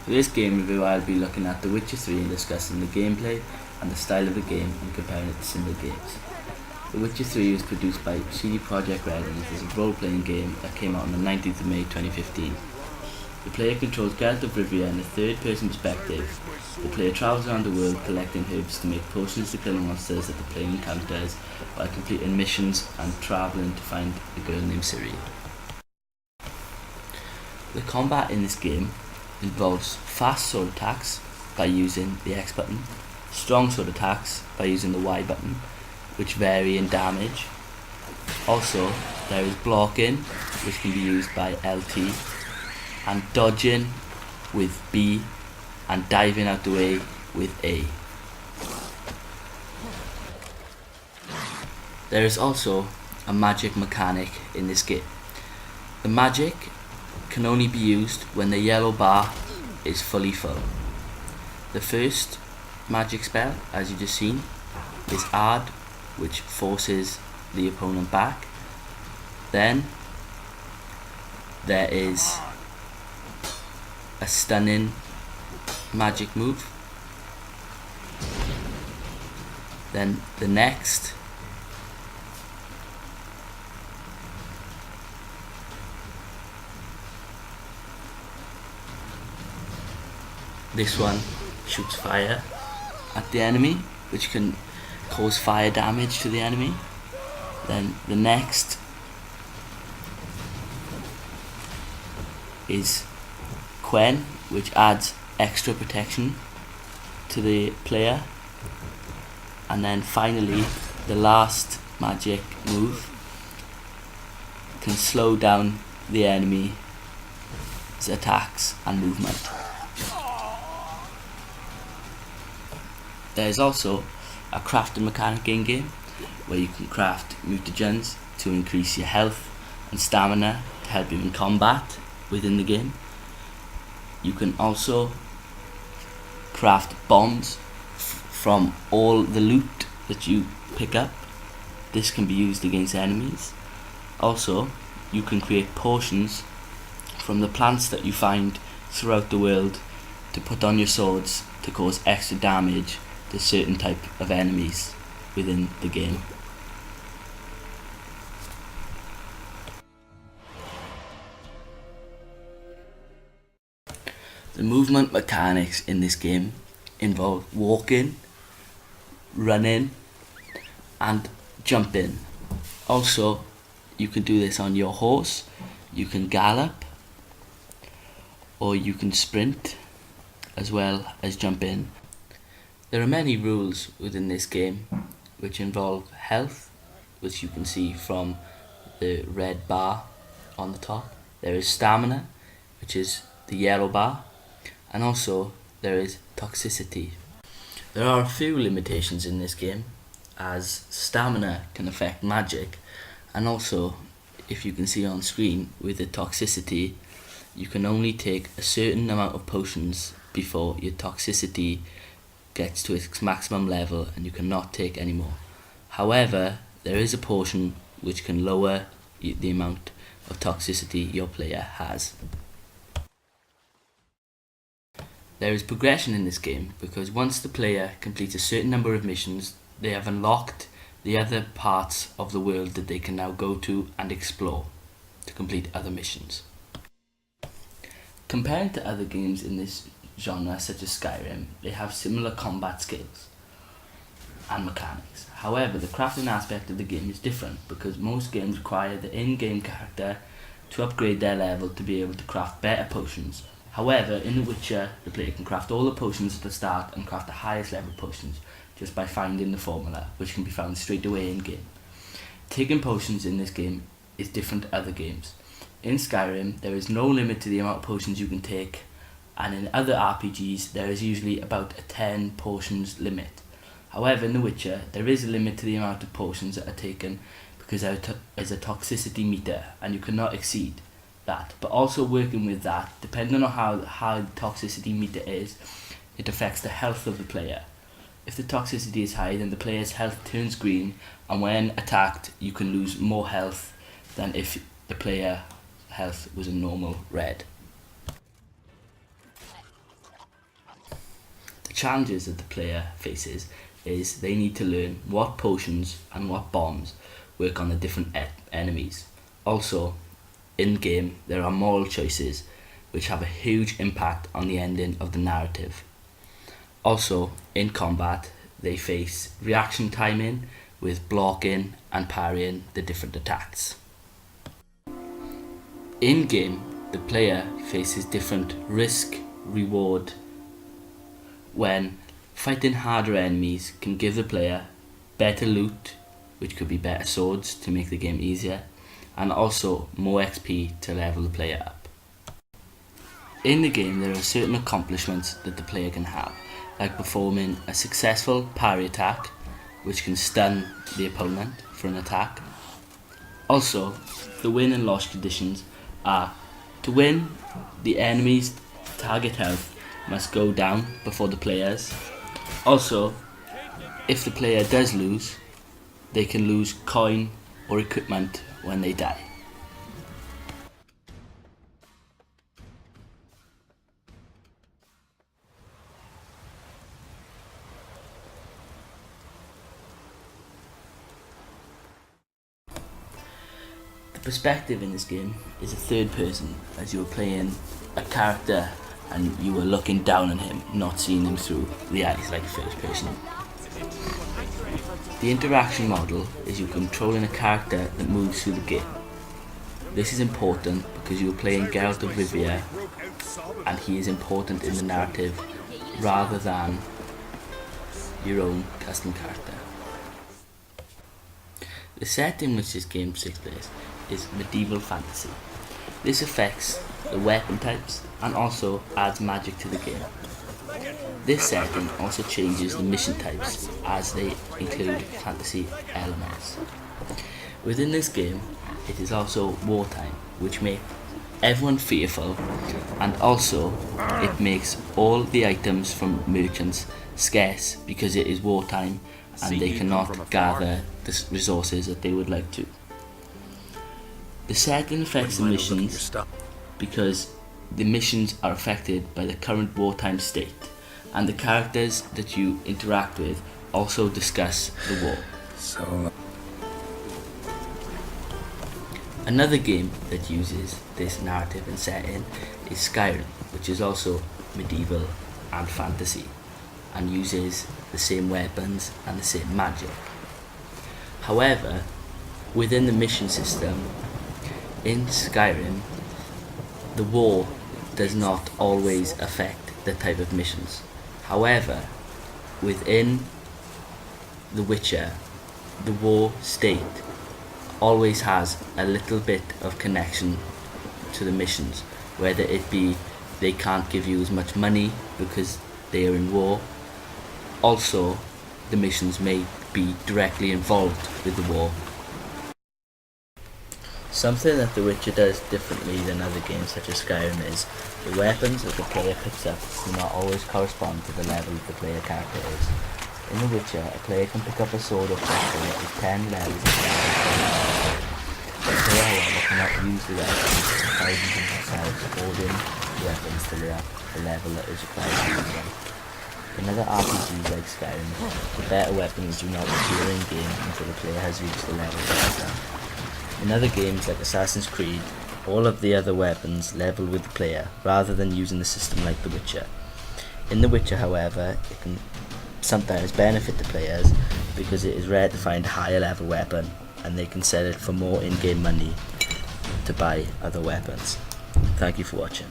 For this game review, I'll be looking at The Witcher 3 and discussing the gameplay and the style of the game and comparing it to similar games. The Witcher 3 was produced by CD Projekt Red and is a role-playing game that came out on the 19th of May 2015. The player controls Geralt of Rivia in a third-person perspective. The player travels around the world collecting herbs to make potions to kill monsters that the player encounters while completing missions and travelling to find a girl named Ciri. The combat in this game involves fast sword attacks by using the X button, strong sword attacks by using the Y button, which vary in damage. Also, there is blocking, which can be used by LT, and dodging with B, and diving out the way with A. There is also a magic mechanic in this game. The magic can only be used when the yellow bar is fully full. The first magic spell, as you just seen, is Add, which forces the opponent back. Then there is a stunning magic move. Then the next this one shoots fire at the enemy, which can cause fire damage to the enemy. Then the next is Quen, which adds extra protection to the player. And then finally, the last magic move can slow down the enemy's attacks and movement. There is also a crafting mechanic in game where you can craft mutagens to increase your health and stamina to help you in combat within the game. You can also craft bombs from all the loot that you pick up. This can be used against enemies. Also, you can create potions from the plants that you find throughout the world to put on your swords to cause extra damage to certain type of enemies within the game. The movement mechanics in this game involve walking, running, and jumping. Also, you can do this on your horse, you can gallop, or you can sprint, as well as jump in. There are many rules within this game which involve health, which you can see from the red bar on the top. There is stamina, which is the yellow bar, and also there is toxicity. There are a few limitations in this game, as stamina can affect magic, and also, if you can see on screen, with the toxicity, you can only take a certain amount of potions before your toxicity gets to its maximum level and you cannot take any more. However, there is a potion which can lower the amount of toxicity your player has. There is progression in this game because once the player completes a certain number of missions, they have unlocked the other parts of the world that they can now go to and explore to complete other missions. Compared to other games in this genre such as Skyrim, they have similar combat skills and mechanics. However, the crafting aspect of the game is different because most games require the in-game character to upgrade their level to be able to craft better potions. However, in The Witcher, the player can craft all the potions at the start and craft the highest level potions just by finding the formula, which can be found straight away in game. Taking potions in this game is different to other games. In Skyrim, there is no limit to the amount of potions you can take, and in other RPGs, there is usually about a 10 potions limit. However, in The Witcher, there is a limit to the amount of potions that are taken because there is a toxicity meter and you cannot exceed that. But also working with that, depending on how high the toxicity meter is, it affects the health of the player. If the toxicity is high, then the player's health turns green, and when attacked, you can lose more health than if the player health was a normal red. challenges that the player faces is they need to learn what potions and what bombs work on the different enemies. Also, in game there are moral choices which have a huge impact on the ending of the narrative. Also, in combat they face reaction timing with blocking and parrying the different attacks. In game, the player faces different risk reward when fighting harder enemies can give the player better loot, which could be better swords to make the game easier, and also more XP to level the player up. In the game there are certain accomplishments that the player can have, like performing a successful parry attack which can stun the opponent for an attack. Also, the win and loss conditions are: to win, the enemy's target health must go down before the player's. Also, if the player does lose, they can lose coin or equipment when they die. The perspective in this game is a third person, as you are playing a character and you are looking down on him, not seeing him through the eyes like first person. The interaction model is you're controlling a character that moves through the game. This is important because you're playing Geralt of Rivia and he is important in the narrative rather than your own custom character. The setting in which this game takes place is medieval fantasy. This affects the weapon types and also adds magic to the game. This setting also changes the mission types as they include fantasy elements. Within this game, it is also wartime, which makes everyone fearful, and also it makes all the items from merchants scarce because it is wartime and they cannot gather the resources that they would like to. The setting affects the missions because the missions are affected by the current wartime state, and the characters that you interact with also discuss the war. Another game that uses this narrative and setting is Skyrim, which is also medieval and fantasy and uses the same weapons and the same magic. However, within the mission system in Skyrim, the war does not always affect the type of missions. However, within The Witcher, the war state always has a little bit of connection to the missions, whether it be they can't give you as much money because they are in war. Also, the missions may be directly involved with the war. Something that The Witcher does differently than other games such as Skyrim is the weapons that the player picks up do not always correspond to the level the player character is. In The Witcher, a player can pick up a sword or pistol that is 10 levels above. The player, however, cannot use the weapons thousands of themselves holding the weapons till they are the level that is required to use them. In other RPGs like Skyrim, the better weapons do not appear in game until the player has reached the level that is. In other games like Assassin's Creed, all of the other weapons level with the player rather than using the system like The Witcher. In The Witcher, however, it can sometimes benefit the players because it is rare to find a higher level weapon and they can sell it for more in-game money to buy other weapons. Thank you for watching.